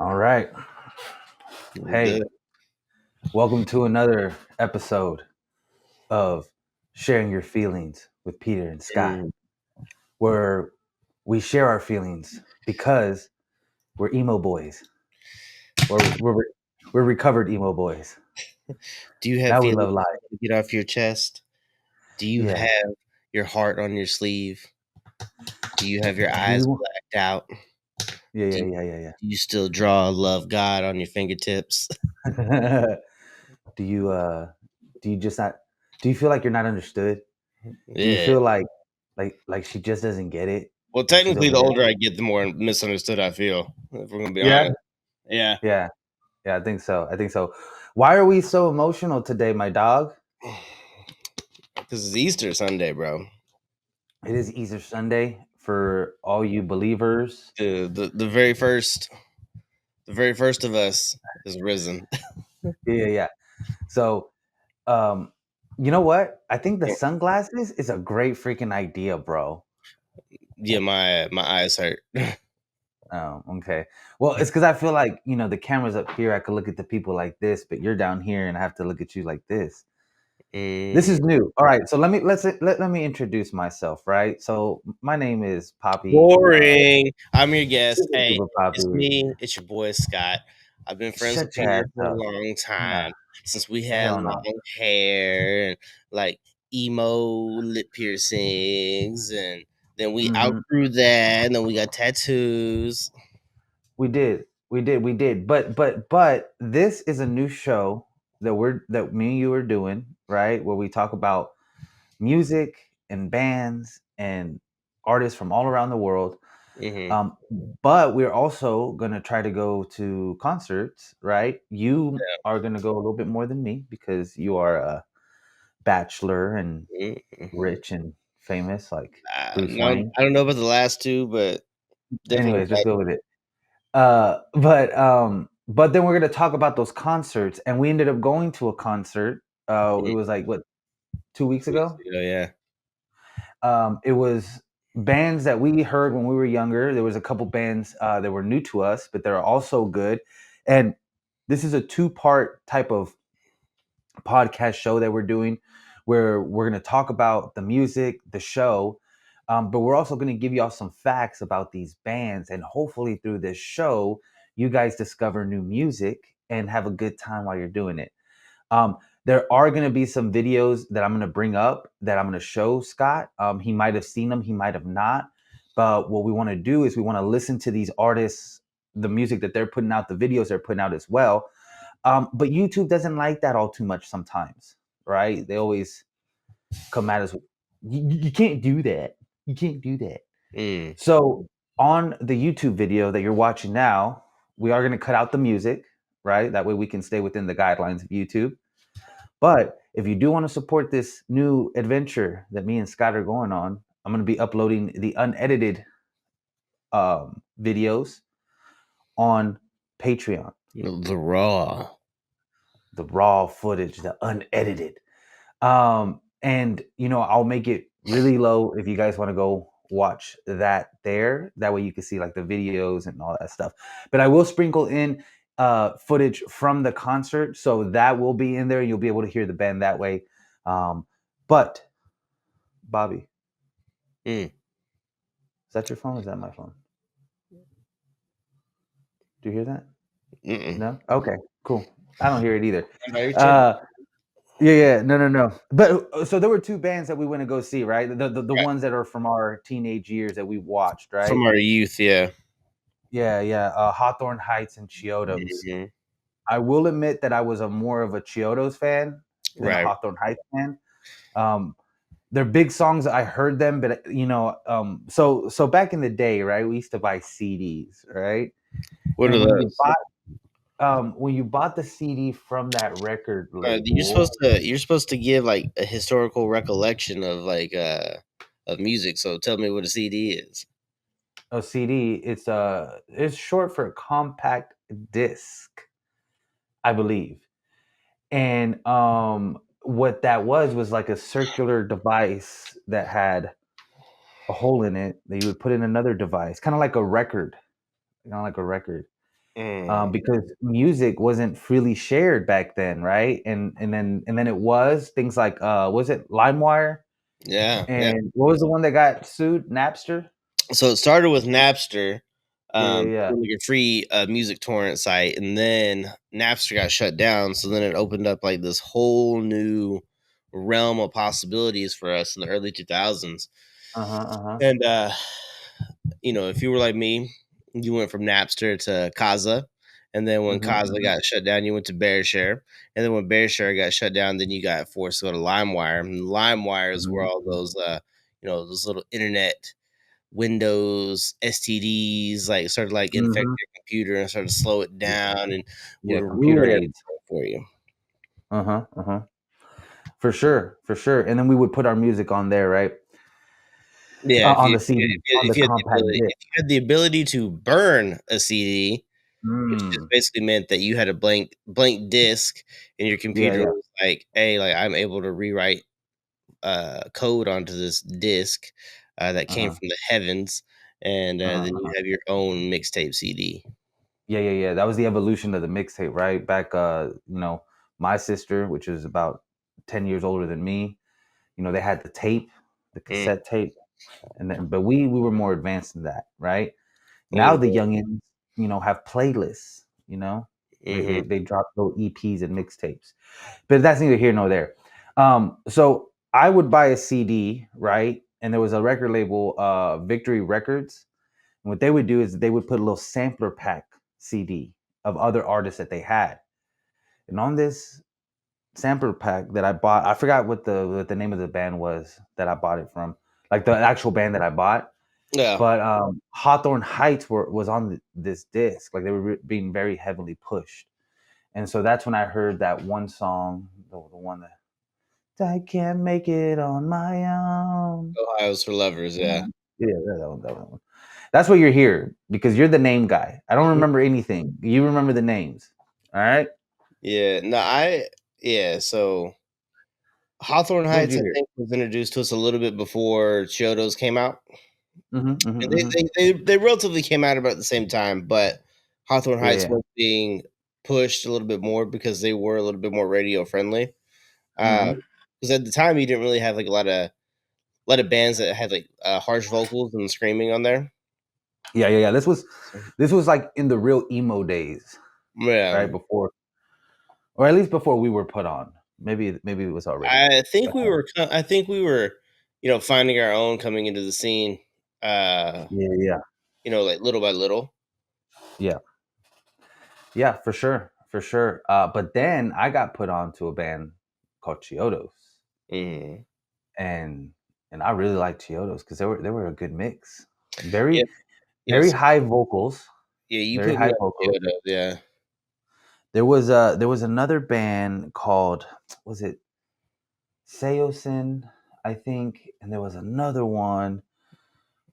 All right. Hey, Good. welcome to another episode of Sharing Your Feelings with Peter and Scott, Mm. where we share our feelings because we're emo boys. We're recovered emo boys. Do you have Now we feelings love life. to get off your chest? Do you Yeah. have your heart on your sleeve? Do you have your Do eyes you? blacked out? Yeah, Do yeah, you, yeah, do you still draw love God on your fingertips? yeah. do you? Do you just not? Do you feel like you're not understood? Do you Yeah. feel like she just doesn't get it, Well, and she's technically, over the there? older I get, the more misunderstood I feel. If we're gonna be Yeah. honest. Yeah. Yeah. Yeah. I think so. I think so. Why are we so emotional today, my dog? Because it's Easter Sunday, bro. It is Easter Sunday for all you believers. The very first of us is risen. Yeah. So, um, you know what? I think the sunglasses is a great freaking idea, bro. Yeah, my eyes hurt. Oh, okay. Well, it's because I feel like the camera's up here. I could look at the people like this, but you're down here, and I have to look at you like this. This Mm. is new. All right. So let me introduce myself. Right. So my name is Poppy. Boring. I'm your guest. Super Hey, duper it's Poppy. me. It's your boy Scott. I've been friends with Shut your Peter ass for a up. long Nah, time since we had hell no. long hair and like emo lip piercings, and then we Hmm. outgrew that, and then we got tattoos. We did. But this is a new show that me and you are doing, right? Where we talk about music and bands and artists from all around the world. Hmm. Um, but we're also gonna try to go to concerts, right? You are gonna go a little bit more than me because you are a bachelor and Hmm. rich and famous like Bruce No, Wayne. I don't know about the last two, but definitely. Anyways, just go with it. But then we're gonna talk about those concerts, and we ended up going to a concert. It was like what 2 weeks Weeks ago. ago, yeah. It was bands that we heard when we were younger. There was a couple bands that were new to us, but they're also good. And this is a two-part type of podcast show that we're doing, where we're gonna talk about the music, the show, but we're also gonna give y'all some facts about these bands, and hopefully through this show, you guys discover new music and have a good time while you're doing it. There are going to be some videos that I'm going to bring up that I'm going to show Scott. He might have seen them, he might have not. But what we want to do is we want to listen to these artists, the music that they're putting out, the videos they're putting out as well. But YouTube doesn't like that all too much sometimes, right? They always come at us. You can't do that. You can't do that. Mm. So on the YouTube video that you're watching now, we are going to cut out the music, right? That way we can stay within the guidelines of YouTube. But if you do want to support this new adventure that me and Scott are going on, I'm going to be uploading the unedited videos on Patreon. The raw. The raw footage, the unedited. And I'll make it really low if you guys want to go watch that there. That way you can see like the videos and all that stuff. But I will sprinkle in footage from the concert, so that will be in there. And you'll be able to hear the band that way. But Bobby, Mm. is that your phone? Or is that my phone? Do you hear that? Mm-mm. No. Okay. Cool. I don't hear it either. By your chin? Uh, yeah. No. But so there were two bands that we went to go see, right? The Right. ones that are from our teenage years that we watched, right? From our youth, yeah. Yeah. Hawthorne Heights and Chiodos. Hmm. I will admit that I was a more of a Chiodos fan than a Right. Hawthorne Heights fan. Um, they're big songs. I heard them, but so back in the day, right? We used to buy CDs, right? What are And those? when you bought the CD from that record You're label, supposed to give like a historical recollection of music. So tell me what a CD is. a CD, it's short for compact disc, I believe. And what that was like a circular device that had a hole in it that you would put in another device, kind of like a record, kind of like a record. Mm. because music wasn't freely shared back then, right? And then it was things like was it LimeWire Yeah, yeah. and what was the one that got sued? Napster. So it started with Napster, Yeah, yeah, yeah. like a free music torrent site, and then Napster got shut down. So then it opened up like this whole new realm of possibilities for us in the early 2000s. Uh huh. Uh huh. And if you were like me, you went from Napster to Kaza, and then when Hmm. Kaza got shut down, you went to BearShare, and then when BearShare got shut down, then you got forced to go to LimeWire. And LimeWire is where all those those little internet Windows STDs like started like infect Hmm. your computer and started to slow it down and Yeah, would computer ruin aids. everything for you. Uh huh. Uh huh. For sure, for sure. And then we would put our music on there, right? Yeah, if On you the CD, on the if you had the compact ability disc. if you had the ability to burn a CD, which just Mm. basically meant that you had a blank disk and your Yeah, computer yeah. was like, "Hey, like I'm able to rewrite code onto this disk that Uh came huh. from the heavens," and Uh huh. then you have your own mixtape CD. Yeah, yeah, yeah. That was the evolution of the mixtape, right? Back, my sister, which is about 10 years older than me, they had the tape, the Mm. cassette tape, and then, but we were more advanced than that, right? Now the Mhm, youngins, have playlists. They mhm. they drop little EPs and mixtapes, but that's neither here nor there. So I would buy a CD, right? And there was a record label, Victory Records. And what they would do is they would put a little sampler pack CD of other artists that they had. And on this sampler pack that I bought, I forgot what the name of the band was that I bought it from, like the actual band that I bought. Yeah. But Hawthorne Heights was on this disc, like they were being very heavily pushed. And so that's when I heard that one song, the one that I can't make it on my own. Ohio's for lovers, yeah. Yeah, that one. That's why you're here because you're the name guy. I don't remember anything. You remember the names. All right. Yeah, no, so Hawthorne What did Heights, you I hear? think, was introduced to us a little bit before Chiodos came out. Mm-hmm, mm-hmm, And mm-hmm. they relatively came out about the same time, but Hawthorne Yeah, Heights yeah. was being pushed a little bit more because they were a little bit more radio friendly. Mm-hmm. Because at the time you didn't really have like a lot of bands that had like harsh vocals and screaming on there. Yeah, yeah, yeah. So, This was like in the real emo days, yeah. right? Before, or at least before we were put on. Maybe it was already there. I think But we were, finding our own coming into the scene, uh, yeah, yeah, like little by little. yeah, yeah, for sure, for sure. But then I got put on to a band called Chiodos, Hmm. and I really liked Chiodos because they were a good mix. Yeah, Very very yes, high vocals, yeah. You very put me high on vocals. Kyoto, yeah. There was another band called, was it Seosin, I think, and there was another one.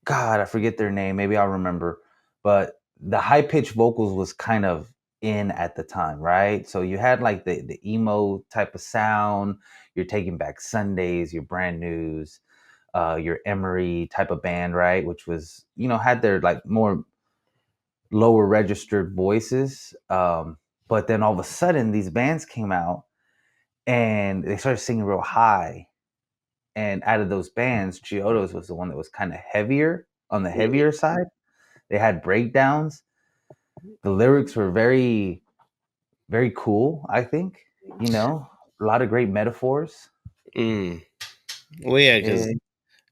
God, I forget their name. Maybe I'll remember. But the high pitched vocals was kind of in at the time, right? So you had like the emo type of sound. You're Taking Back Sundays, your Brand News, your Emery type of band, right? Which was, had their like more lower registered voices. But then all of a sudden, these bands came out and they started singing real high. And out of those bands, Chiodos was the one that was kind of heavier on the Mhm. heavier side. They had breakdowns. The lyrics were very, very cool, I think. A lot of great metaphors. Mm. Well, yeah, because Eh,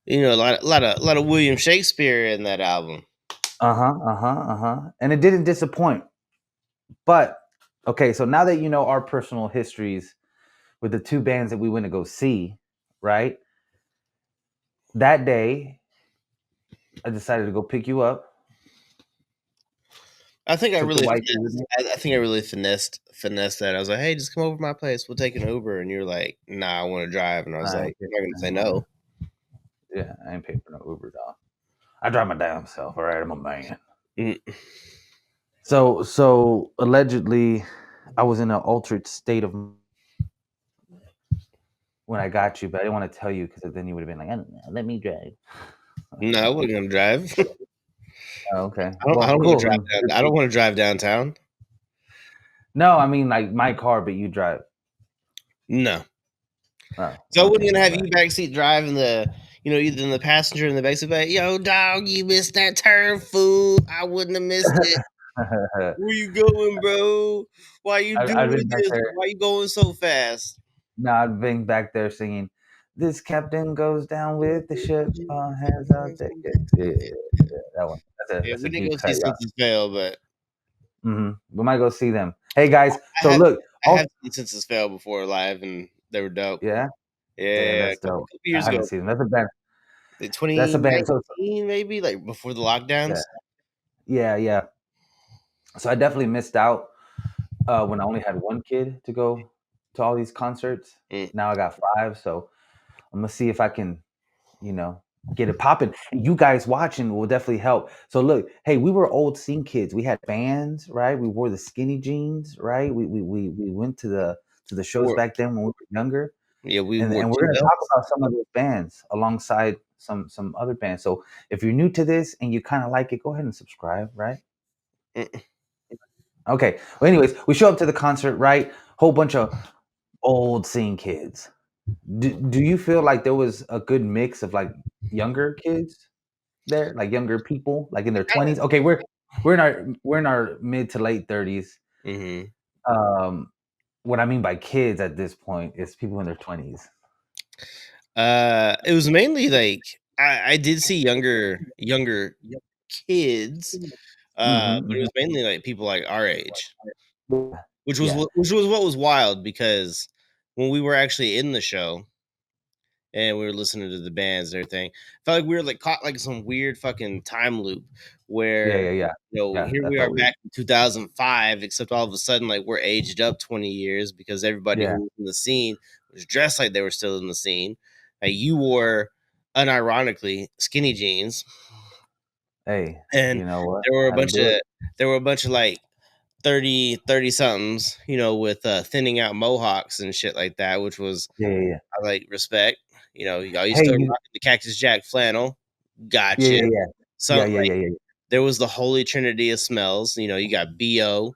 a lot of William Shakespeare in that album. uh-huh, uh-huh, uh-huh. And it didn't disappoint. But okay, so now that you know our personal histories with the two bands that we went to go see, right? That day, I decided to go pick you up. I think I Took the really wifey with finessed. me. I think I really finessed that. I was like, "Hey, just come over to my place. We'll take an Uber." And you're like, "Nah, I want to drive." And I was I like, ain't pay, "I'm not gonna I say ain't, no." yeah, I ain't paying for no Uber, dog. I drive my damn self. All right, I'm a man. Mm. So allegedly, I was in an altered state of when I got you, but I didn't want to tell you because then you would have been like, I don't know, let me drive. No, I wasn't gonna drive. Oh, okay. I Well, don't want to cool. drive Then down. I don't want to drive downtown. no, I mean like my car, but you drive. No. Oh, So I okay, wasn't gonna my have bad. you backseat driving the, either in the passenger in the backseat, like, yo, dog, you missed that turn, fool. I wouldn't have missed it. Where you going, bro? Why you I've doing been back this? there. Why you going so fast? No, I've been back there singing. This captain goes down with the ship. All hands, I'll take it. Yeah, yeah, yeah, that one. Yeah, That's a we didn't deep go see cut, y'all. Census Fail, but We might go see them. Hey guys, I so have look. I Oh, have seen Census Fail before live, and they were dope. yeah, yeah, Yeah, that's a couple dope. couple I years haven't ago, seen them. That's a band. like That's a band. So 2019 maybe, like before the yeah, lockdowns. yeah, yeah. So I definitely missed out when I only had one kid to go to all these concerts. Mm. Now I got five, so I'm gonna see if I can, you know, get it popping. You guys watching will definitely help. So look, hey, we were old scene kids. We had bands, right? We wore the skinny jeans, right? We went to the shows Wore, back then when we were younger, yeah, we wore and we're two gonna talk belts. about some of those bands alongside some other bands. So if you're new to this and you kind of like it, go ahead and subscribe, right? Mm. Okay. Well, anyways, we show up to the concert, right? Whole bunch of old scene kids. Do you feel like there was a good mix of like younger kids there, like younger people, like in their 20s? Okay, we're in our mid to late 30s. Mhm. Um, what I mean by kids at this point is people in their 20s. It was mainly like I did see younger kids, but it Mhm. was mainly like people like our age, Mhm. Yeah. which was what was wild because when we were actually in the show and we were listening to the bands and everything, I felt like we were like caught like some weird fucking time loop Yeah, where yeah, yeah. Yeah, here that we are felt weird. back in 2005, except all of a sudden like we're aged up 20 years because everybody Yeah. who was in the scene was dressed like they were still in the scene. Like you wore unironically skinny jeans, Hey, and you know what? there were a Had to bunch do of it. like 30 somethings, with thinning out mohawks and shit like that, which was Yeah, yeah, yeah. I like respect. Y'all used Hey, to you rock the Cactus Jack flannel. yeah, Gotcha. yeah, yeah. Yeah, Some yeah, like yeah, yeah. there was the holy trinity of smells. You got BO,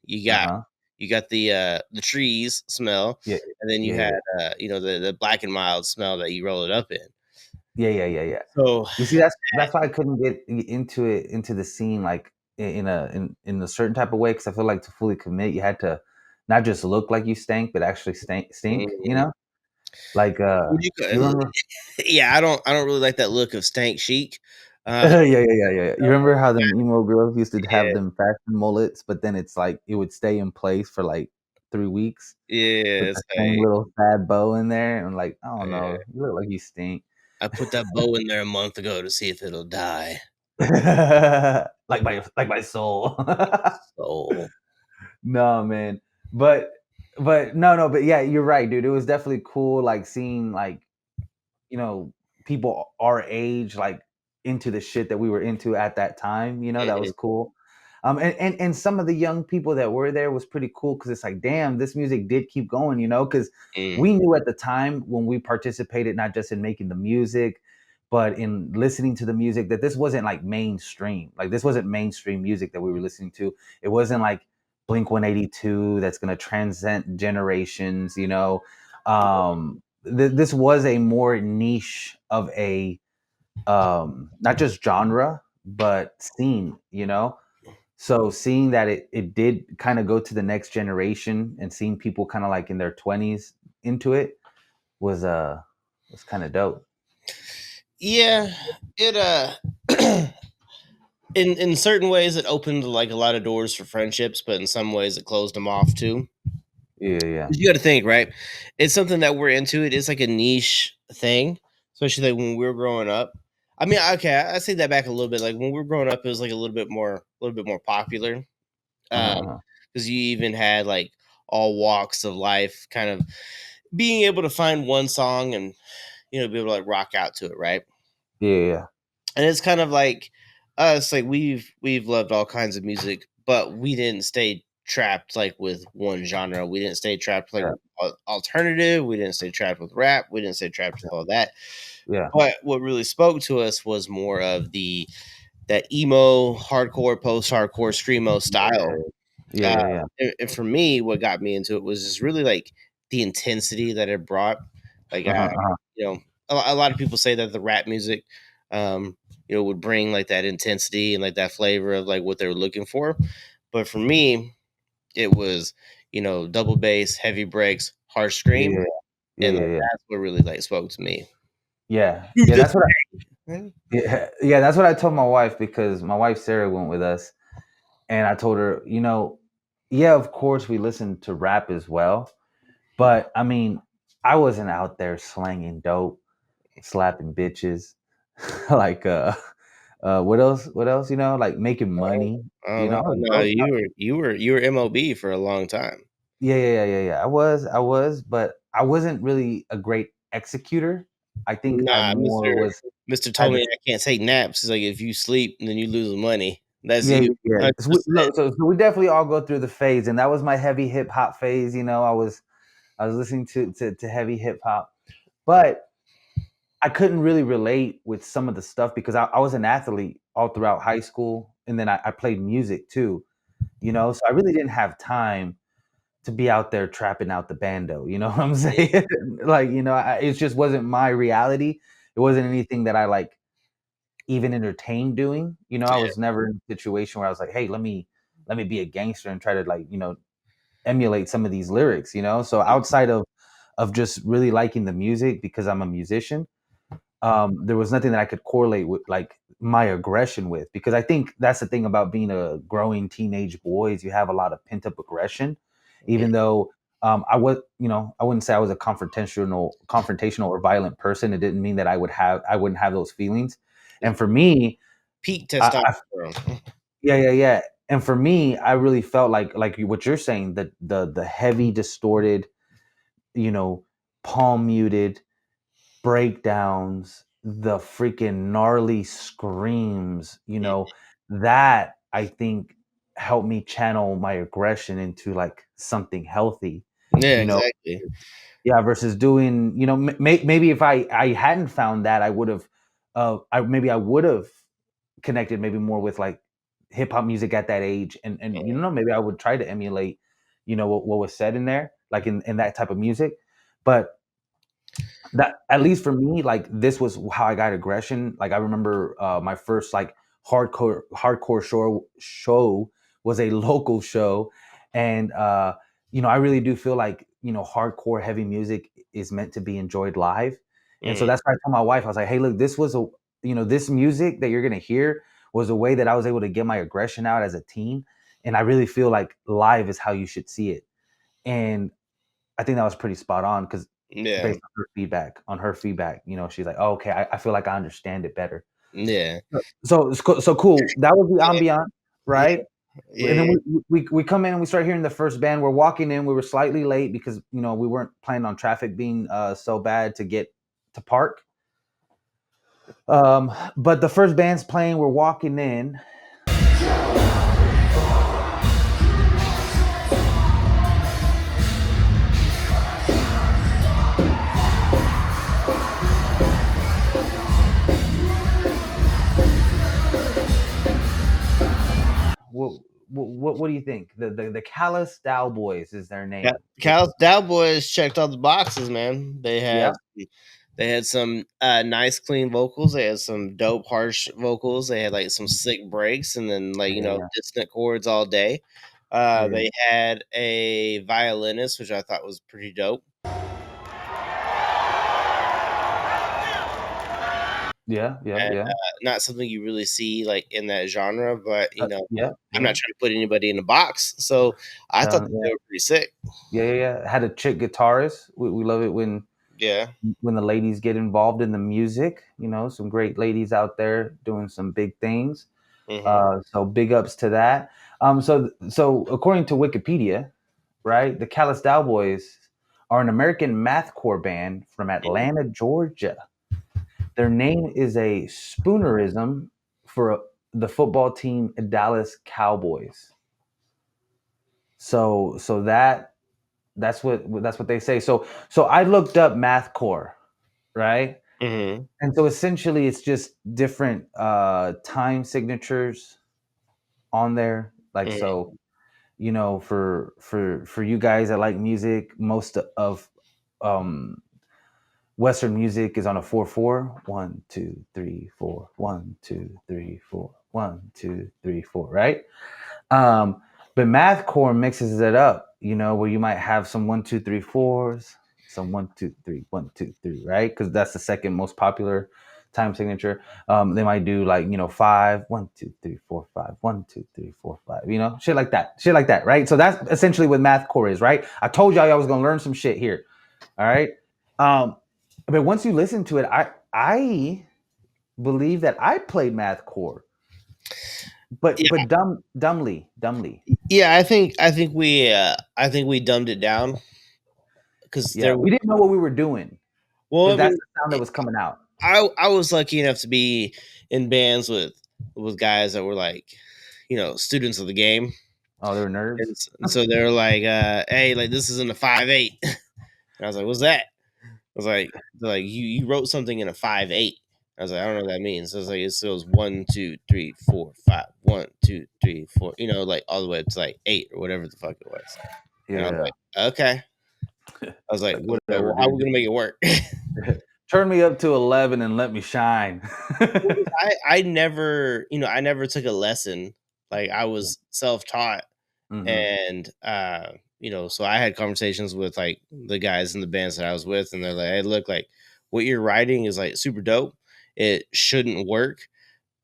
you got Uh-huh. the trees smell, Yeah, and then you yeah, had yeah. the black and mild smell that you roll it up in. Yeah, yeah, yeah, yeah. So You see, that's why I couldn't get into it into the scene like in a certain type of way because I feel like to fully commit, you had to not just look like you stank, but actually stink. You mhm. know, like Would you you remember? yeah, I don't really like that look of stank chic. Yeah, yeah, yeah, yeah. You remember how them emo girls used to have Yeah, them fashion mullets, but then it's like it would stay in place for like 3 weeks with yeah, the it's same like, little sad bow in there, and like I don't yeah. know, you look like you stink. I put that bow in there a month ago to see if it'll die. Like my soul. So No, man. But no, but yeah, you're right, dude. It was definitely cool like seeing like, you know, people our age like into the shit that we were into at that time, that was mhm, cool. And some of the young people that were there was pretty cool because it's like, damn, this music did keep going, because mm, we knew at the time when we participated not just in making the music, but in listening to the music that this wasn't like mainstream. Like this wasn't mainstream music that we were listening to. It wasn't like Blink 182 that's gonna transcend generations, this was a more niche of a not just genre but scene, so seeing that it did kind of go to the next generation and seeing people kind of like in their 20s into it was kind of dope. yeah, it in certain ways it opened like a lot of doors for friendships, but in some ways it closed them off too. Yeah, yeah, 'Cause you got to think, right? It's something that we're into. It is like a niche thing, especially like when we were growing up. I mean, okay, I say that back a little bit. Like when we were growing up, it was like a little bit more popular. Um, uh-huh. because you even had like all walks of life, kind of being able to find one song and be able to like rock out to it, right? Yeah, yeah, And it's kind of like us, like we've loved all kinds of music, but we didn't stay trapped like with one genre. We didn't stay trapped like yeah, with alternative. We didn't stay trapped with rap. We didn't stay trapped with all that. yeah, But what really spoke to us was more of the that emo, hardcore, post hardcore, screamo style. Yeah, yeah, yeah. And for me, what got me into it was just really like the intensity that it brought. Like, Uh-huh, uh-huh. you know, a lot of people say that the rap music, um, would bring like that intensity and like that flavor of like what they were looking for. But for me, it was, double bass, heavy breaks, harsh Yeah, scream, yeah, yeah, and yeah, like yeah. that's what really like spoke to me. Yeah. Dude, Yeah, that's that's what right. yeah, that's what I told my wife because my wife Sarah went with us, and I told her, yeah, of course we listen to rap as well, but I mean, I wasn't out there slanging dope, slapping bitches, like what else? What else? Like making Oh, money. oh no, I was no, broke. you were MOB for a long time. Yeah, yeah, yeah, yeah, yeah. I was, but I wasn't really a great executor. I think I Nah, more was Mister had told me this. I can't take naps. It's like if you sleep, then you lose money. That's Yeah, you, yeah. Yeah. So we, 100%. no, so we definitely all go through the phase, and that was my heavy hip hop phase. I was listening to heavy hip hop, but I couldn't really relate with some of the stuff because I was an athlete all throughout high school, and then I played music too. So I really didn't have time to be out there trapping out the bando. You know what I'm saying? Like, it just wasn't my reality. It wasn't anything that I like even entertained doing. I Yeah, was never in a situation where I was like, hey, let me be a gangster and try to like, emulate some of these lyrics. So outside of just really liking the music because I'm a musician, there was nothing that I could correlate with like my aggression with, because I think that's the thing about being a growing teenage boy is you have a lot of pent up aggression, yeah. even though I wouldn't say I was a confrontational or violent person. It didn't mean that I wouldn't have those feelings. And for me, Peak I testosterone. yeah, yeah, yeah. And for me, I really felt like what you're saying, that the heavy distorted, you know, palm muted breakdowns, the freaking gnarly screams, that I think helped me channel my aggression into like something healthy, Yeah, you know. exactly. Yeah, versus doing, maybe if I hadn't found that, I would have, I would have connected maybe more with like hip hop music at that age, and maybe I would try to emulate, what was said in there, like in that type of music, but that, at least for me, like this was how I got aggression. Like I remember my first like hardcore show was a local show, and I really do feel like hardcore heavy music is meant to be enjoyed live, and so Mm, that's why I told my wife, I was like, hey, look, this was a this music that you're gonna hear was a way that I was able to get my aggression out as a teen, and I really feel like live is how you should see it, and I think that was pretty spot on because yeah, based on her feedback, she's like, "Oh, okay, I feel like I understand it better." yeah, So cool. That was the yeah, ambient, yeah, right? And then yeah. we come in and we start hearing the first band. We're walking in. We were slightly late because we weren't planning on traffic being so bad to get to park. But the first band's playing. We're walking in. What do you think? The Callous Daoboys is their name. Callous Daoboys checked all the boxes, man. Yeah, They had some nice, clean vocals. They had some dope, harsh vocals. They had like some sick breaks, and then like yeah, yeah, dissonant chords all day. yeah, They had a violinist, which I thought was pretty dope. yeah, yeah, And yeah, not something you really see like in that genre, but yeah, I'm yeah. not trying to put anybody in a box. So I thought that Yeah. they were pretty sick. Yeah, yeah, yeah. Had a chick guitarist. We love it Yeah. when the ladies get involved in the music. Some great ladies out there doing some big things. Hmm. So big ups to that. So according to Wikipedia, right, the Callous Daoboys are an American mathcore band from Atlanta, Georgia. Their name is a spoonerism for the football team Dallas Cowboys. So that's what they say. So I looked up mathcore, right? Mhm. And so essentially it's just different time signatures on there. Like Mhm. so, you know, for you guys that like music, most of um Western music is on a 4/4. 1, 2, 3, 4. 1, 2, 3, 4. 1, 2, 3, 4. Right. Um, but mathcore mixes it up, you know, where you might have some 1, 2, 3, 4s, some 1, 2, 3, 1, 2, 3, right? Because that's the second most popular time signature. They might do like, you know, 5, 1, 2, 3, 4, 5, 1, 2, 3, 4, 5, you know, shit like that, right? So that's essentially what mathcore is, right? I told y'all I was gonna learn some shit here. All right. Um, but once you listen to it, I believe that I played mathcore, Yeah, but dumbly. yeah. I think we dumbed it down because Yeah, there. we didn't know what we were doing Well, because I that's mean, the sound that was coming out. I was lucky enough to be in bands with guys that were like, students of the game, Oh, they were nerds. and so they're like, "Hey, like this is in a 5/8," and I was like, "What's that?" I was like, they're like, "You wrote something in a 5/8." I was like, "I don't know what that means." So it's like it goes 1, 2, 3, 4, 5, 1, 2, 3, 4, like all the way up to like 8 or whatever the fuck it was. And I was Yeah, like, "Okay." like I was like, whatever, "Well, how are dude. we gonna make it work?" Turn me up to 11 and let me shine. Well, 'cause I never, I never took a lesson. Like I Yeah. was self-taught, Hmm. and so I had conversations with like the guys in the bands that I was with, and they're like, "Hey, look, like what you're writing is like super dope. It shouldn't work,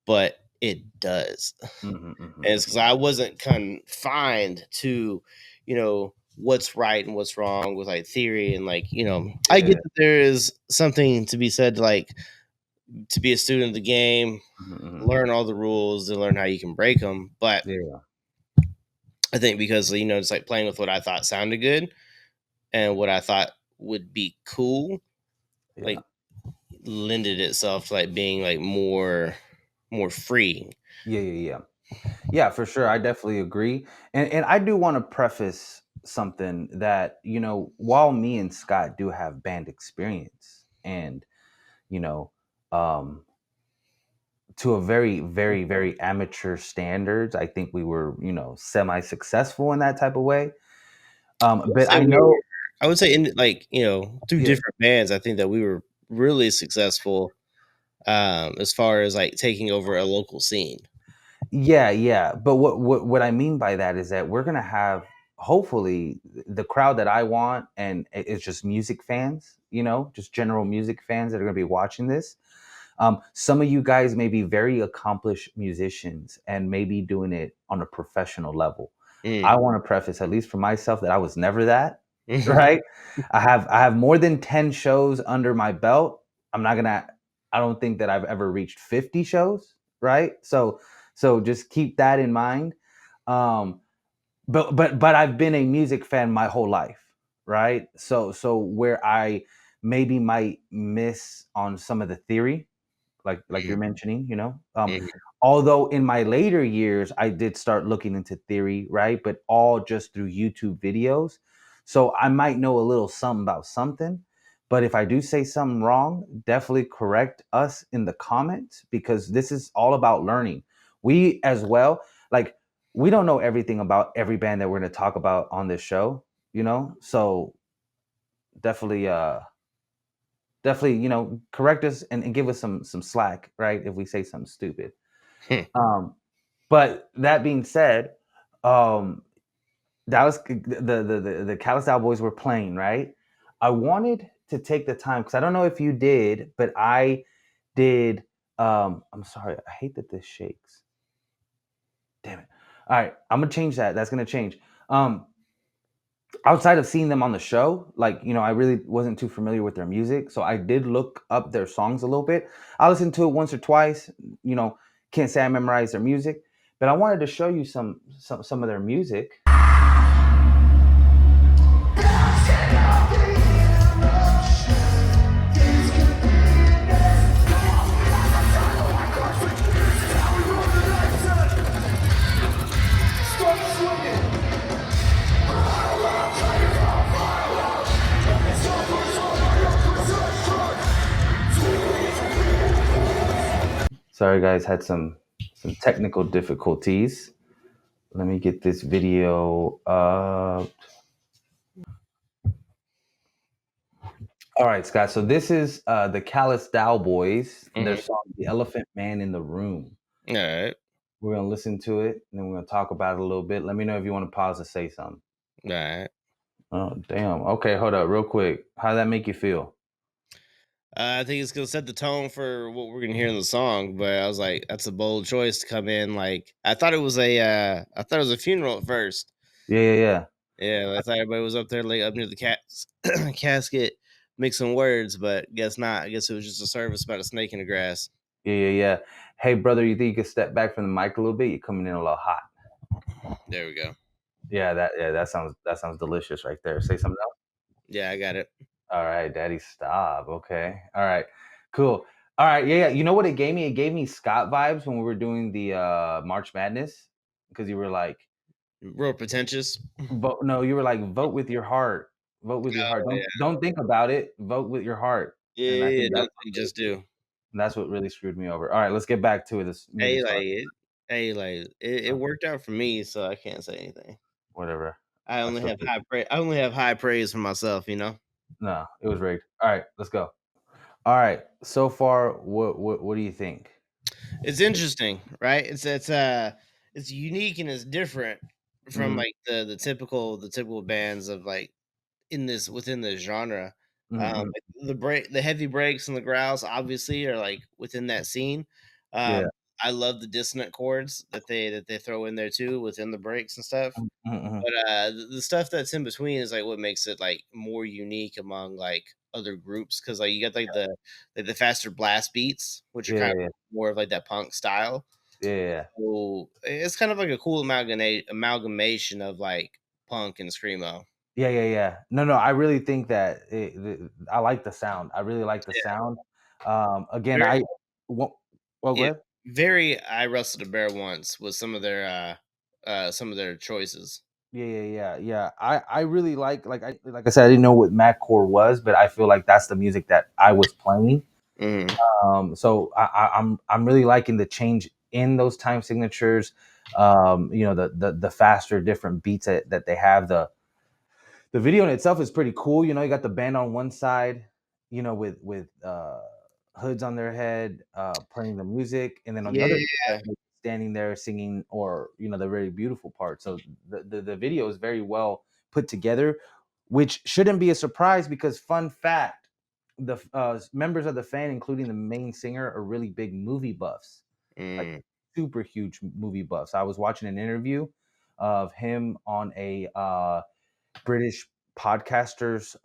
but it does." Hmm. Hmm. And it's because Hmm. I wasn't confined to, what's right and what's wrong with like theory and like, I get Yeah. that there is something to be said like to be a student of the game, Hmm. learn all the rules and learn how you can break them. But Yeah. I think because it's like playing with what I thought sounded good and what I thought would be cool, Yeah. like lended itself to like being like more free. Yeah. Yeah. Yeah. Yeah, for sure. I definitely agree. And I do want to preface something that, you know, while me and Scott do have band experience and, you know, um, to a very, very, very amateur standards, I think we were, you know, semi-successful in that type of way. I would But say I we were, know, I would say in like through yeah, different bands, I think that we were really successful as far as like taking over a local scene. yeah, yeah. But what I mean by that is that we're gonna have hopefully the crowd that I want, and it's just music fans, you know, just general music fans that are gonna be watching this. Some of you guys may be very accomplished musicians and maybe doing it on a professional level. I Mm. want to preface, at least for myself, that I was never that. Right? I have more than 10 shows under my belt. I'm not gonna. I don't think that I've ever reached 50 shows. Right? So just keep that in mind. Um, but I've been a music fan my whole life. Right? So where I maybe might miss on some of the theory like you're mentioning, you know. Mhm. Although in my later years I did start looking into theory, right? But all just through YouTube videos. So I might know a little something about something. But if I do say something wrong, definitely correct us in the comments because this is all about learning. We as well, like we don't know everything about every band that we're going to talk about on this show, you know? So definitely definitely, you know, correct us and give us some slack, right? If we say something stupid. Hmm. Um, but that being said, um, Dallas, the Callous Daoboys were playing, right? I wanted to take the time because I don't know if you did, but I did. I'm sorry, I hate that this shakes. Damn it! All right, I'm gonna change that. That's gonna change. Um, Outside of seeing them on the show, like, you know, I really wasn't too familiar with their music. So I did look up their songs a little bit. I listened to it once or twice, you know, can't say I memorized their music, but I wanted to show you some of their music. Sorry, guys, had some technical difficulties. Let me get this video up. All right, Scott. So this is the Callous Daoboys and their Mhm. song "The Elephant Man in the Room." Alright, We're gonna listen to it, and then we're gonna talk about it a little bit. Let me know if you want to pause to say something. alright. Oh, damn. Okay, hold up, real quick. How did that make you feel? I think it's gonna set the tone for what we're gonna hear in the song, but I was like, that's a bold choice to come in. Like, I thought it was a funeral at first. Yeah, yeah, yeah, Yeah, I thought everybody was up there, like up near the casket, mixing words, but guess not. I guess it was just a service about a snake in the grass. yeah, yeah, yeah. Hey, brother, you think you could step back from the mic a little bit? You're coming in a little hot. There we go. Yeah, that sounds delicious right there. Say something else. Yeah, I got it. All right, Daddy, stop. Okay. All right. Cool. All right. Yeah, yeah. You know what it gave me? It gave me Scott vibes when we were doing the March Madness because you were like, Real pretentious. vote. No, you were like, vote with your heart. Vote with your heart. Oh yeah, Don't think about it. Vote with your heart. yeah, And I yeah. think Yeah, don't think, just do. that's what really screwed me over. All right, let's get back to it. This Hey, music like started. it. Hey, like it worked out for me, so I can't say anything. Whatever. I I only still have think high praise. I only have high praise for myself. You know. no. It was rigged. All right, let's go. All right. So far, what do you think? It's interesting, right? It's unique and it's different from Mm-hmm. like the typical bands of like in this within this genre. Mm-hmm. Like the heavy breaks and the growls obviously are like within that scene. Yeah. Um, I love the dissonant chords that they throw in there too within the breaks and stuff. Mm-hmm. But the stuff that's in between is like what makes it like more unique among like other groups because like you got like the faster blast beats, which are Yeah. kind of Yeah. more of like that punk style. Yeah. Yeah. So it's kind of like a cool amalgamation of like punk and screamo. Yeah, yeah, yeah. No, no, I really think that I like the sound. I really like the Yeah, sound. Again, very I well, go yeah, ahead. very. I wrestled a bear once with some of their choices. Yeah, yeah, yeah, yeah. I really like I said, I didn't know what Madcore was, but I feel like that's the music that I was playing. Mhm. So I'm really liking the change in those time signatures. The faster, different beats that they have. The video in itself is pretty cool. You got the band on one side, with hoods on their head, playing the music, and then on the other Yeah, side, like, standing there singing, or the very beautiful part. So the video is very well put together, which shouldn't be a surprise because, fun fact, the members of the fan, including the main singer, are really big movie buffs, like mm. super huge movie buffs. I was watching an interview of him on a British podcasters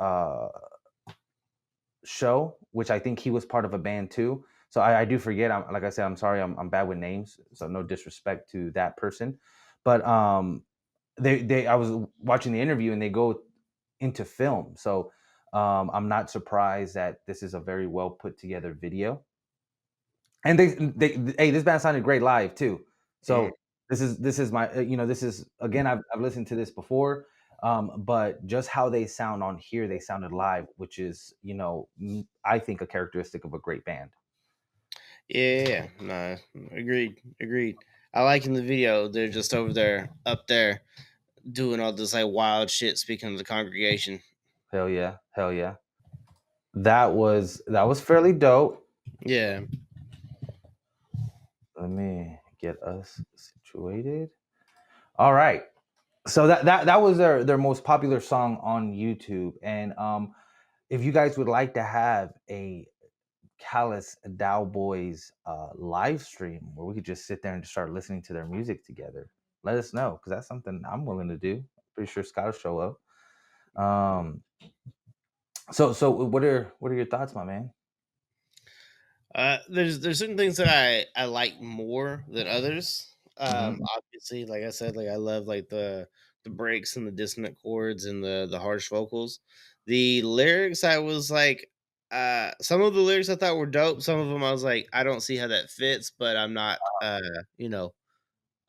show, which I think he was part of a band too. So I do forget. Like I said, I'm sorry. I'm bad with names, so no disrespect to that person. But they I was watching the interview and they go into film. So I'm not surprised that this is a very well put together video. And hey, this band sounded great live too. Mm. So this is my this is, again, I've listened to this before, but just how they sound on here, they sounded live, which is, I think, a characteristic of a great band. Yeah, no, agreed. I like in the video they're just over there, up there, doing all this like wild shit, speaking to the congregation. Hell yeah, hell yeah. That was fairly dope. Yeah, Let me get us situated. All right. So that was their most popular song on YouTube, and if you guys would like to have a Callous Daoboys live stream where we could just sit there and just start listening to their music together, let us know, because that's something I'm willing to do. Pretty sure Scott will show up. Um, so what are your thoughts, my man? there's certain things that I like more than others. Hmm. Obviously, like I said, like I love like the breaks and the dissonant chords and the harsh vocals. The lyrics, I was like, some of the lyrics I thought were dope. Some of them I was like, I don't see how that fits, but I'm not, you know,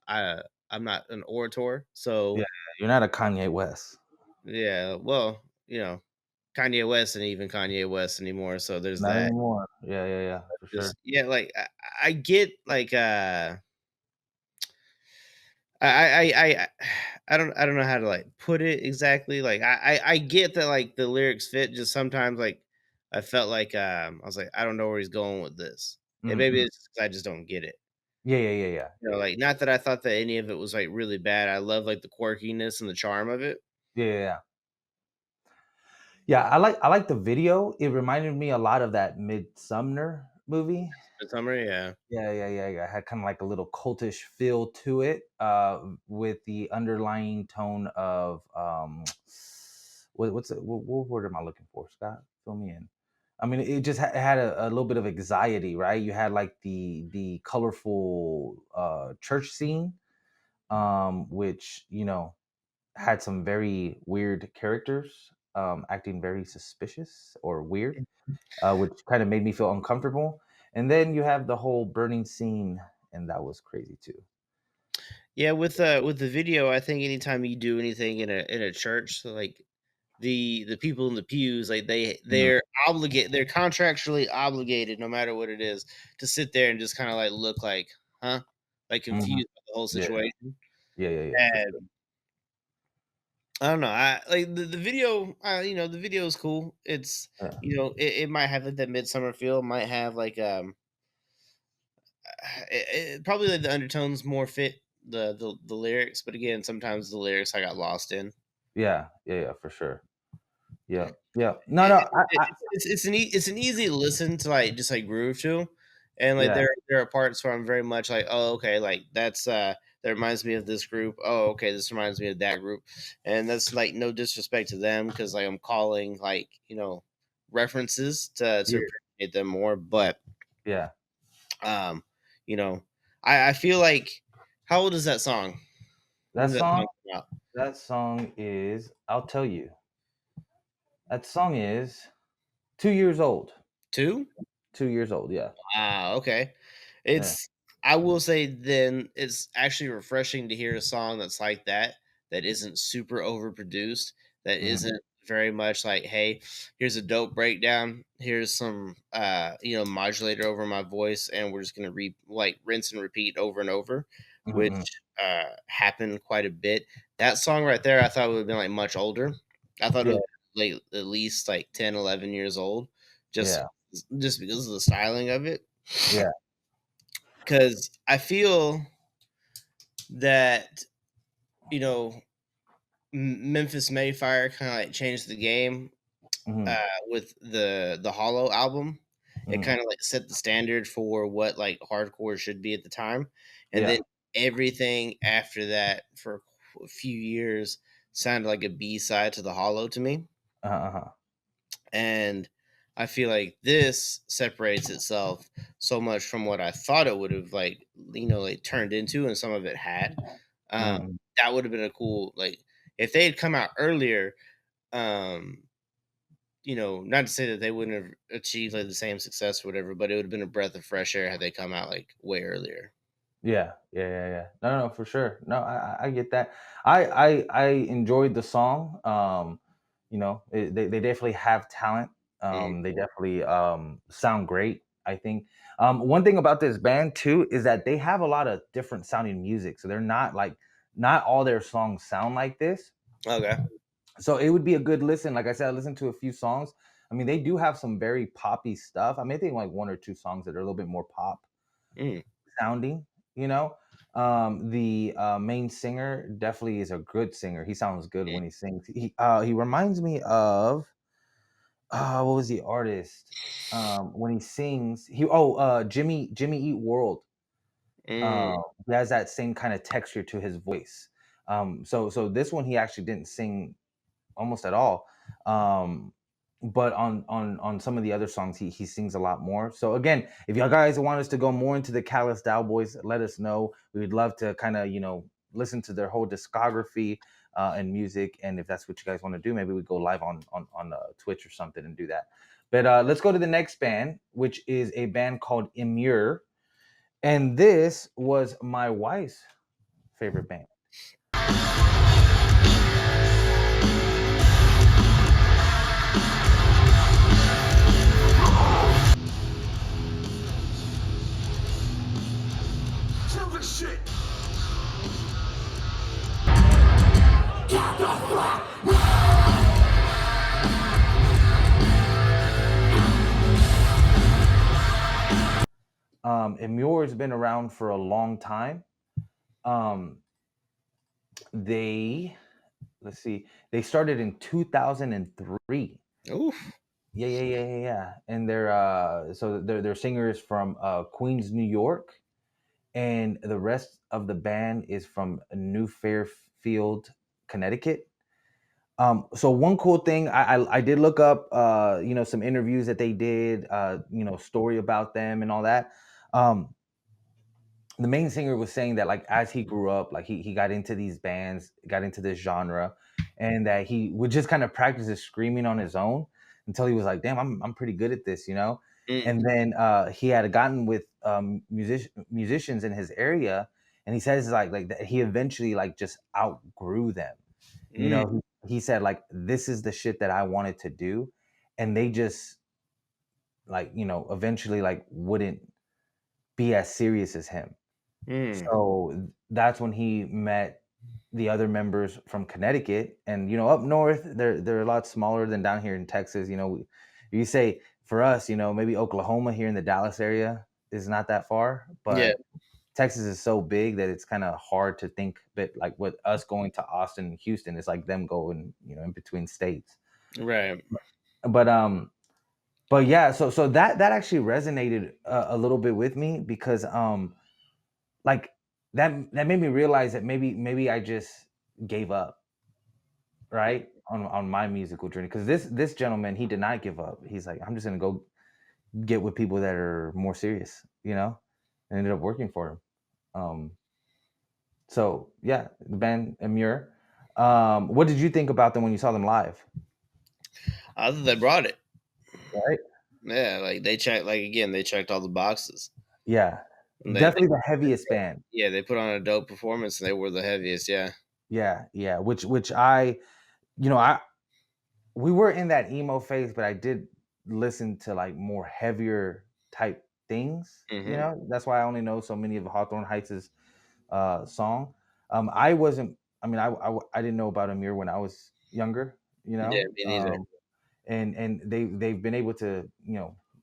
I I'm not an orator, Yeah, so you're not a Kanye West. yeah. Well, Kanye West and even Kanye West anymore. So there's Not that. anymore. Yeah, yeah, yeah, for Just sure. yeah, like I get like I I don't know how to like put it exactly. Like I get that like the lyrics fit. Just sometimes like I felt like I was like I don't know where he's going with this, and maybe Mhm. it's just 'cause I just don't get it. Yeah, yeah, yeah, yeah. You know, like not that I thought that any of it was like really bad. I love like the quirkiness and the charm of it. Yeah, yeah, yeah. Yeah, I like the video. It reminded me a lot of that Midsummer movie. The summer, yeah. Yeah, yeah, yeah, yeah. It had kind of like a little cultish feel to it, with the underlying tone of what's it? What word am I looking for, Scott? Fill me in. I mean, it just it had a little bit of anxiety, right? You had like the colorful church scene, which had some very weird characters, acting very suspicious or weird, which kind of made me feel uncomfortable. And then you have the whole burning scene, and that was crazy too. Yeah, with the video, I think anytime you do anything in a church, so like the people in the pews, like Mhm, they're contractually obligated, no matter what it is, to sit there and just kind of like look like, huh, like mhm. confused by the whole Yeah, situation. yeah, yeah, yeah, for sure. And I don't know, I like the video. The video is cool. It's Yeah, it might have like that midsummer feel. Might have like probably like the undertones more fit the lyrics, but again, sometimes the lyrics I got lost in. yeah, yeah, yeah, for sure. Yeah, yeah. No, no, It's an easy listen to like just like groove to, and like yeah, there are parts where I'm very much like, oh okay, like that reminds me of this group. Oh okay, this reminds me of that group, and that's like no disrespect to them because like I'm calling like references to yeah, appreciate them more, but yeah. um you know I feel like how old is that song? When That did that song, song come out? that song is. I'll tell you. That song is 2 years old. 2? 2 years old. Yeah, Ah, okay. yeah. It's I will say then it's actually refreshing to hear a song that's like that, that isn't super overproduced, that Mhm, isn't very much like, "Hey, here's a dope breakdown, here's some modulator over my voice, and we're just gonna rinse and repeat over and over," mhm, which mhm. happened quite a bit. That song right there, I thought would have been like much older. I thought it Yeah, was like at least like 10, 11 years old, just yeah, just because of the styling of it. yeah. Because I feel that you know Memphis Mayfire kind of like changed the game Mhm, with the Hollow album. It mhm. kind of like set the standard for what like hardcore should be at the time, and then Yeah. everything after that for a few years sounded like a B side to the Hollow to me. Uh-huh, uh-huh. And I feel like this separates itself so much from what I thought it would have like turned into, and some of it had. Um, Mhm. that would have been a cool like if they had come out earlier. Um, not to say that they wouldn't have achieved like the same success or whatever, but it would have been a breath of fresh air had they come out like way earlier. Yeah, yeah, yeah, yeah. No, no, no, for sure. No, I get that. I enjoyed the song. They definitely have talent. Mm. They definitely sound great. I think. One thing about this band too is that they have a lot of different sounding music. So they're not all their songs sound like this. Okay. So it would be a good listen. Like I said, I listened to a few songs. I mean, they do have some very poppy stuff. I mean, I think like one or two songs that are a little bit more pop Mm. sounding, you know. The main singer definitely is a good singer. He sounds good when he sings. He reminds me of what was the artist? When he sings, Jimmy Eat World. Mm. He has that same kind of texture to his voice. So this one he actually didn't sing almost at all. Um, but on some of the other songs, he sings a lot more. So again, if y'all guys want us to go more into the Callous Daoboys, let us know. We would love to kind of listen to their whole discography and music. And if that's what you guys want to do, maybe we go live on Twitch or something and do that. But let's go to the next band, which is a band called Emmure, and this was my wife's favorite band. Emmure has been around for a long time. Um, they let's see, they started in 2003. Oof. Yeah. And they're singers from Queens, New York, and the rest of the band is from New Fairfield, Connecticut. So one cool thing I did look up, some interviews that they did, story about them and all that. Um, the main singer was saying that like as he grew up, like he got into these bands, got into this genre, and that he would just kind of practice his screaming on his own until he was like, damn, I'm pretty good at this, you know. Mm, And then he had gotten with musicians in his area, and he says like that he eventually like just outgrew them. You mm, know, he said like this is the shit that I wanted to do, and they just like eventually like wouldn't be as serious as him. mm. So that's when he met the other members from Connecticut, and up north, they're a lot smaller than down here in Texas. You say for us, maybe Oklahoma here in the Dallas area is not that far, Yeah. but Texas is so big that it's kind of hard to think. But like with us going to Austin and Houston, it's like them going, in between states. Right. But yeah, so that actually resonated a little bit with me because like that made me realize that maybe I just gave up, right? On my musical journey. Because this gentleman, he did not give up. He's like, I'm just gonna go get with people that are more serious, and ended up working for him. So yeah, the band Emmure. What did you think about them when you saw them live? I thought they brought it. Right? Yeah, like they checked. Like again, they checked all the boxes. Yeah. And Definitely the heaviest band. yeah, they put on a dope performance, and they were the heaviest. Yeah. Yeah. Which I you know, I we were in that emo phase, but I did listen to like more heavier type things. Hmm. That's why I only know so many of Hawthorne Heights' song. I wasn't. I mean, I didn't know about Amir when I was younger. Yeah, me neither. And they've been able to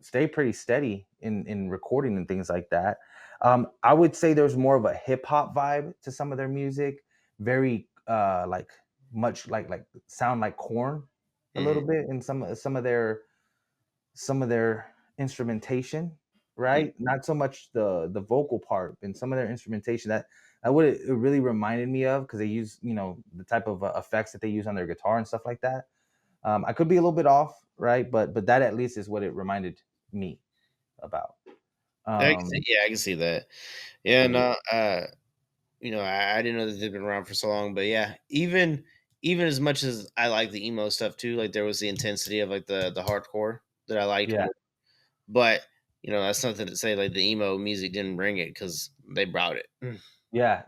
stay pretty steady in recording and things like that. I would say there's more of a hip hop vibe to some of their music, very like much like sound like Corn a Hmm. little bit in some of their instrumentation, right? Not so much the vocal part, and some of their instrumentation that what it really reminded me of because they use the type of effects that they use on their guitar and stuff like that. I could be a little bit off, right? But that at least is what it reminded me about. Um, Yeah, I can see that. Yeah, so yeah, no, I didn't know that they've been around for so long, but yeah, even as much as I like the emo stuff too, like there was the intensity of like the hardcore that I liked yeah, more. But that's something to say like the emo music didn't bring it because they brought it. yeah.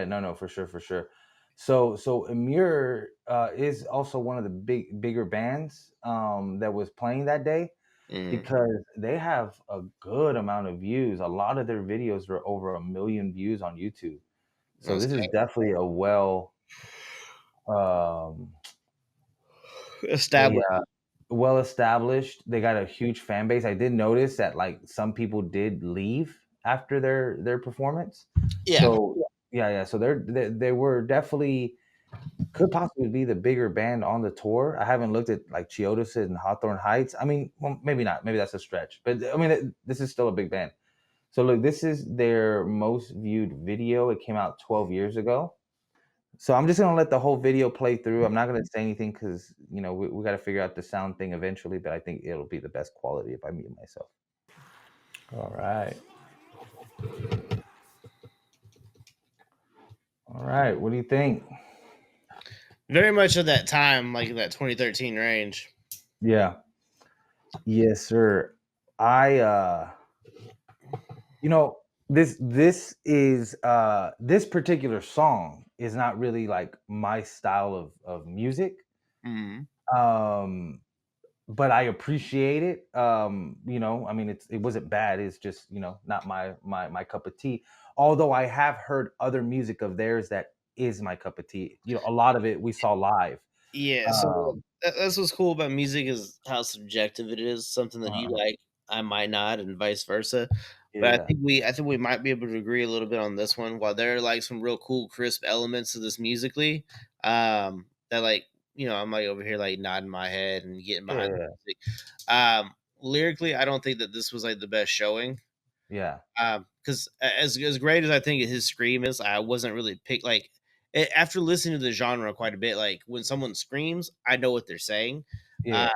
No, for sure, for sure. So Amir is also one of the bigger bands that was playing that day Mm, because they have a good amount of views. A lot of their videos are over 1 million views on YouTube. So that's this is definitely a um, established. well established. They got a huge fan base. I did notice that like some people did leave after their performance. Yeah, So yeah. So they were definitely could possibly be the bigger band on the tour. I haven't looked at like Chiodos and Hawthorne Heights. I mean, well, maybe not. Maybe that's a stretch. But I mean, this is still a big band. So look, this is their most viewed video. It came out 12 years ago. So I'm just gonna let the whole video play through. I'm not gonna say anything because we got to figure out the sound thing eventually. But I think it'll be the best quality if I mute myself. All right, all right. What do you think? very much at that time, like in that 2013 range. Yeah, yes, sir. I you know this particular song is not really like my style of music. Mm, Um, but I appreciate it. I mean, it wasn't bad. It's just not my cup of tea. although I have heard other music of theirs that is my cup of tea. You know, a lot of it we saw live. Yeah, so Um, that's what's cool about music is how subjective it is. Something that you uh, like, I might not, and vice versa. But yeah, I think we might be able to agree a little bit on this one. While there are like some real cool, crisp elements of this musically, that like I'm like over here like nodding my head and getting behind the yeah, music. Lyrically, I don't think that this was like the best showing. yeah, Because as great as I think his scream is, I wasn't really after listening to the genre quite a bit. Like when someone screams, I know what they're saying. yeah, Um,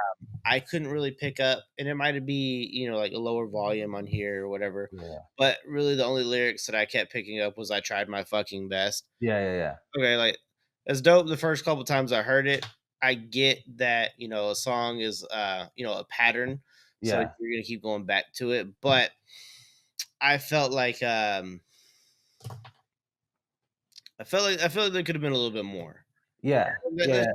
I couldn't really pick up, and it might be like a lower volume on here or whatever. yeah, But really, the only lyrics that I kept picking up was "I tried my fucking best." yeah, yeah, yeah, Okay, like that's dope. The first couple times I heard it, I get that a song is a pattern, so yeah, you're gonna keep going back to it, but I felt like I feel like there could have been a little bit more. yeah, That's yeah, just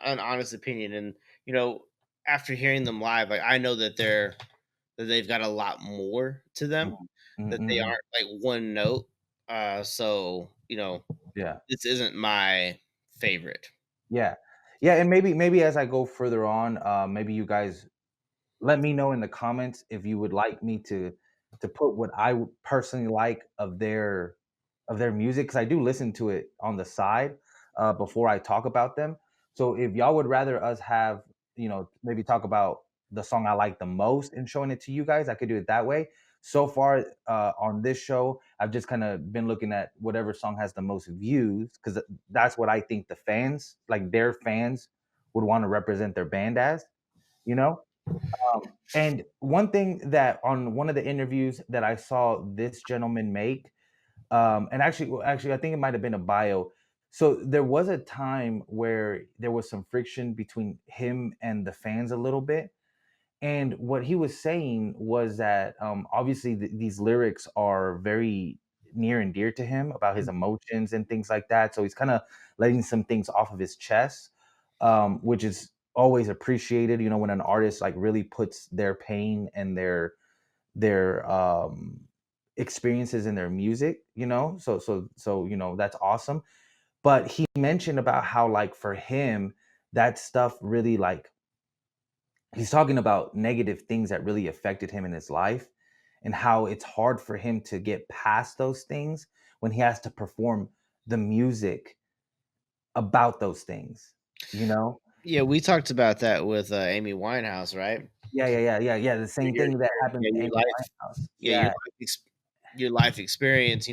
an honest opinion, and you know, after hearing them live, like I know that they've got a lot more to them, mm, mm, that mm, they mm, aren't like one note. So yeah. this isn't my favorite. Yeah. Yeah, and maybe as I go further on, maybe you guys let me know in the comments if you would like me to put what I would personally like of their music, because I do listen to it on the side, before I talk about them. So if y'all would rather us have, maybe talk about the song I like the most and showing it to you guys, I could do it that way. So far, on this show, I've just kind of been looking at whatever song has the most views, because that's what I think the fans, like their fans, would want to represent their band as, you know? And one thing that on one of the interviews that I saw this gentleman make, and actually, I think it might have been a bio. So there was a time where there was some friction between him and the fans a little bit, and what he was saying was that, obviously these lyrics are very near and dear to him about his emotions and things like that. So he's kind of letting some things off of his chest, which is always appreciated. When an artist like really puts their pain and their experiences in their music. So that's awesome. But he mentioned about how, like, for him, that stuff really, like, he's talking about negative things that really affected him in his life, and how it's hard for him to get past those things when he has to perform the music about those things, you know? Yeah, we talked about that with Amy Winehouse, right? Yeah, yeah, yeah, yeah, yeah, the same thing that happened to Amy Winehouse. Yeah, your Yeah, your life experience,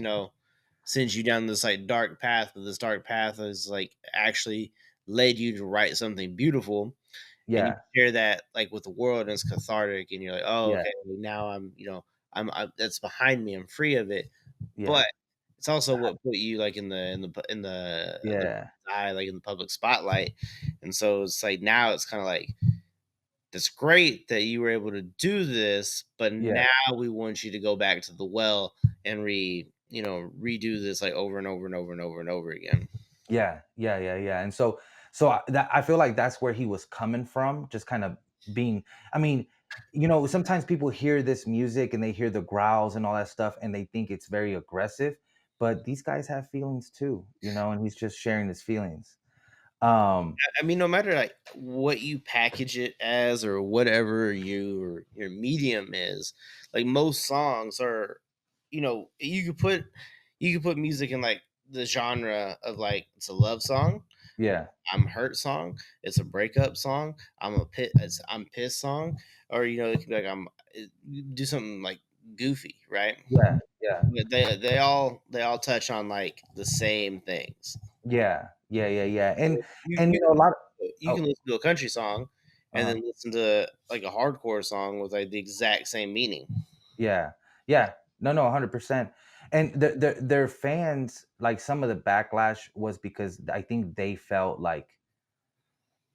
sends you down this like dark path, but this dark path is like actually led you to write something beautiful, and you yeah, share that like with the world, and it's cathartic, and you're like, oh, yeah, okay, now that's behind me, I'm free of it, yeah, but it's also what put you like in the yeah, eye, like in the public spotlight, and so it's like now it's kind of like it's great that you were able to do this, but yeah. now we want you to go back to the well and redo this like over and over and over and over and over again. Yeah, yeah, yeah, yeah. And I feel like that's where he was coming from, just kind of being. I mean, sometimes people hear this music and they hear the growls and all that stuff, and they think it's very aggressive. But these guys have feelings too, and he's just sharing his feelings. Um, I mean, no matter like what you package it as or whatever your medium is, like most songs are, you could put music in like the genre of like it's a love song, yeah, I'm hurt song, it's a breakup song, I'm pissed song, or it could be like do something like goofy, right? yeah, yeah, But they all touch on like the same things. yeah, yeah, yeah, yeah. And You and you a lot of, you can oh, listen to a country song and uh then listen to like a hardcore song with like the exact same meaning. yeah, yeah. No, no, 100%. And their fans, like, some of the backlash was because I think they felt like,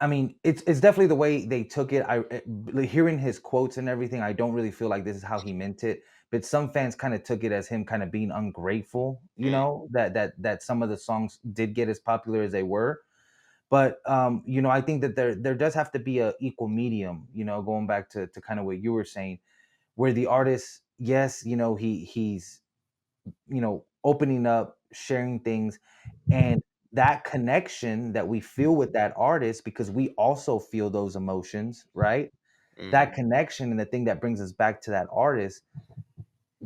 I mean, it's definitely the way they took it. Like, hearing his quotes and everything, I don't really feel like this is how he meant it. But some fans kind of took it as him kind of being ungrateful, Mm. that some of the songs did get as popular as they were. But I think that there does have to be a equal medium, going back to kind of what you were saying, where the artist, yes, he's opening up, sharing things, and that connection that we feel with that artist because we also feel those emotions, right? That Mhm. connection and the thing that brings us back to that artist,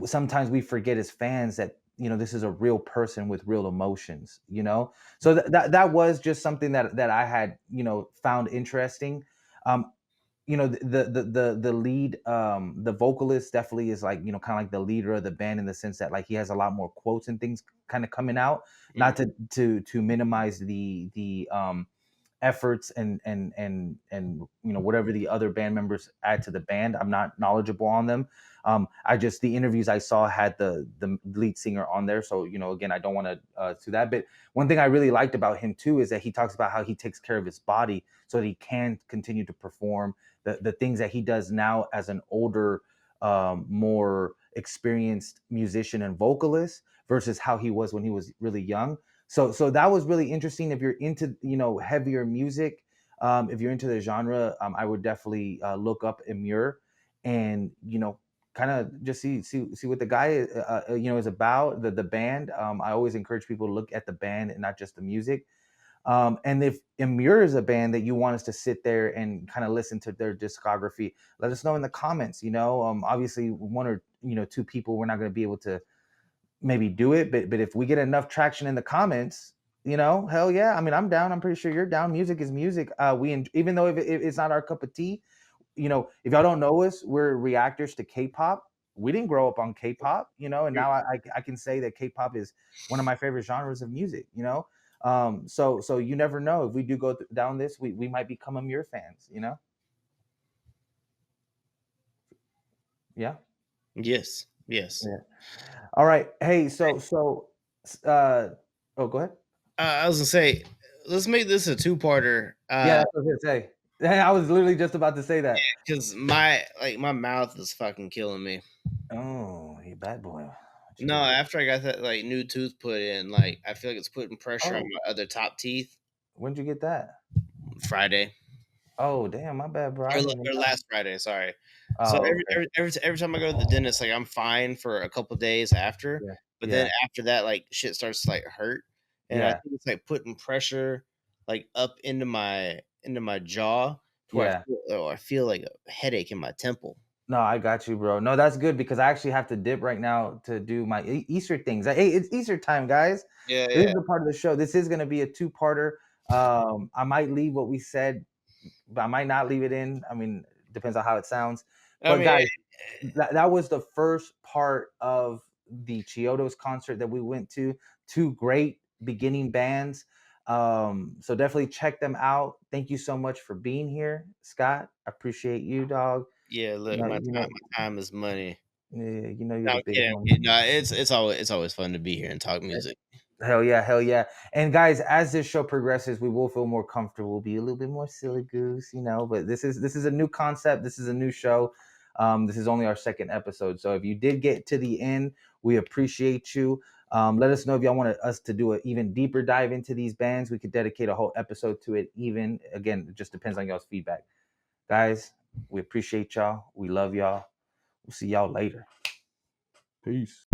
sometimes we forget as fans that this is a real person with real emotions, so that was just something that I had found interesting. um the lead, the vocalist definitely is like kind of like the leader of the band in the sense that like he has a lot more quotes and things kind of coming out, Mhm. not to minimize the efforts and whatever the other band members add to the band. I'm not knowledgeable on them. I just, the interviews I saw had the lead singer on there, so again, I don't want to do that. But one thing I really liked about him too is that he talks about how he takes care of his body so that he can continue to perform the things that he does now as an older, more experienced musician and vocalist versus how he was when he was really young. So that was really interesting. If you're into heavier music, if you're into the genre, I would definitely look up Emmure, and kind of just see what the guy is about, the band. I always encourage people to look at the band and not just the music. And if Emmure is a band that you want us to sit there and kind of listen to their discography, let us know in the comments. Obviously one or two people, we're not going to be able to maybe do it, but if we get enough traction in the comments, hell yeah. I mean, I'm down. I'm pretty sure you're down. Music is music. Even though if it's not our cup of tea, if y'all don't know us, we're reactors to K-pop. We didn't grow up on K-pop, and now I can say that K-pop is one of my favorite genres of music. So you never know, if we do go down this, we might become Amir fans. Yeah. Yes, yes. Yeah. All right. Hey, so uh oh, go ahead. I was gonna say, let's make this a two-parter. Yeah, that's what I was gonna say. I was literally just about to say that. Because my mouth is fucking killing me. Oh, you bad boy. What you No, get? after I got that like new tooth put in, like I feel like it's putting pressure on Oh, my other top teeth. when'd you get that? Friday Oh, damn, my bad, bro. I didn't even or know. last Friday, sorry. So Oh, okay. every time I go to the dentist, like I'm fine for a couple days after, Yeah. but then Yeah. after that, like shit starts to like hurt, and I Yeah. think it's like putting pressure like up into my jaw to where Yeah. I feel like a headache in my temple. No, I got you, bro. No, that's good because I actually have to dip right now to do my Easter things. Hey, it's Easter time, guys. Yeah, This yeah. is a part of the show. This is going to be a two-parter. I might leave what we said, but I might not leave it in. I mean, depends on how it sounds. I But mean, guys, that was the first part of the Chiodos concert that we went to. Two great beginning bands. So definitely check them out. Thank you so much for being here, Scott. I appreciate you, dog. yeah. You Look, know, you know, my time is money. you're No, the I'm biggest kidding. I'm one. kidding. No, it's always fun to be here and talk music. Hell yeah, hell yeah. And guys, as this show progresses, we will feel more comfortable, we'll be a little bit more silly goose, but this is a new concept, this is a new show. This is only our second episode. So if you did get to the end, we appreciate you. Let us know if y'all want us to do an even deeper dive into these bands. We could dedicate a whole episode to it. Even again, it just depends on y'all's feedback. Guys, we appreciate y'all. We love y'all. We'll see y'all later. Peace.